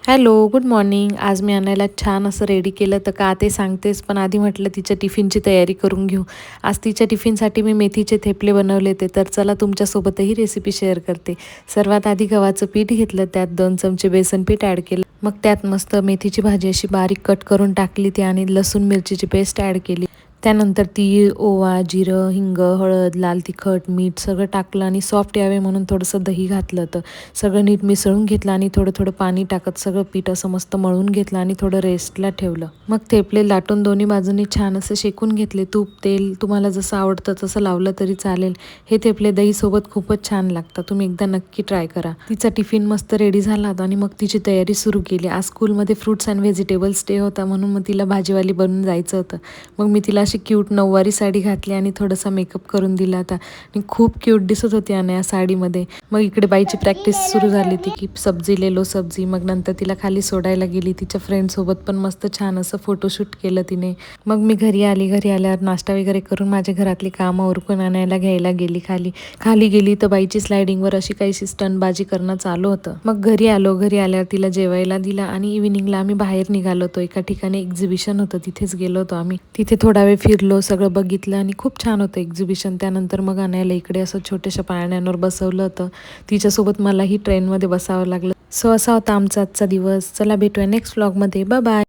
Hello, good morning. आज मी आणायला छान असं रेडी केलं तर का ते सांगतेच, पण आधी म्हटलं तिच्या टिफिनची तयारी करून घेऊ. आज तिच्या टिफिनसाठी मी मेथीचे थेपले बनवले होते, तर चला तुमच्यासोबतही रेसिपी शेअर करते. सर्वात आधी गव्हाचं पीठ घेतलं, त्यात 2 चमचे बेसन पीठ ॲड केलं. मग त्यात मस्त मेथीची भाजी अशी बारीक कट करून टाकली ती आणि लसूण मिरचीची पेस्ट ॲड केली. त्यानंतर तीळ, ओवा, जिरं, हिंग, हळद, लाल तिखट, मीठ सगळं टाकलं आणि सॉफ्ट यावे म्हणून थोडंसं दही घातलं होतं. सगळं नीट मिसळून घेतलं आणि थोडं थोडं पाणी टाकत सगळं पीठ असं मस्त मळून घेतलं आणि थोडं रेस्टला ठेवलं. मग थेपले लाटून दोन्ही बाजूनी छान असं शेकून घेतले. तूप, तेल तुम्हाला जसं आवडतं तसं लावलं तरी चालेल. हे थेपले दहीसोबत खूपच छान लागतात. तुम्ही एकदा नक्की ट्राय करा. तिचा टिफिन मस्त रेडी झाला आणि मग तिची तयारी सुरू केली. आज स्कूलमध्ये फ्रुट्स अँड व्हेजिटेबल्स डे होता, म्हणून मग तिला भाजीवाली बनून जायचं होतं. मग मी तिला अशी क्यूट नऊवारी साडी घातली आणि थोडासा मेकअप करून दिला होता आणि खूप क्यूट दिसत होती आणि या साडीमध्ये. मग इकडे बाईची प्रॅक्टिस सुरू झाली होती की सब्जी ले लो सब्जी. मग नंतर तिला खाली सोडायला गेली. तिच्या फ्रेंडसोबत पण मस्त छान असं फोटोशूट केलं तिने. मग मी घरी आली. घरी आल्यावर नाश्ता वगैरे करून माझ्या घरातली कामं उरकून आणायला घ्यायला गेली खाली गेली तर बाईची स्लायडिंगवर अशी काहीशी स्टंटबाजी करणं चालू होतं. मग घरी आलो. घरी आल्यावर तिला जेवायला दिला आणि इव्हिनिंगला आम्ही बाहेर निघालो होतो. एका ठिकाणी एक्झिबिशन होतं, तिथेच गेलो होतो आम्ही. तिथे थोडा वेळ फिरलो, सगळं बघितलं आणि खूप छान होतं एक्झिबिशन. त्यानंतर मग आणायला इकडे असं छोट्याशा पाळण्यांवर बसवलं होतं. तिच्यासोबत मलाही ट्रेनमध्ये बसावं लागलं. सो असा होता आमचा आजचा दिवस. चला भेटूया नेक्स्ट व्लॉगमध्ये. Bye bye.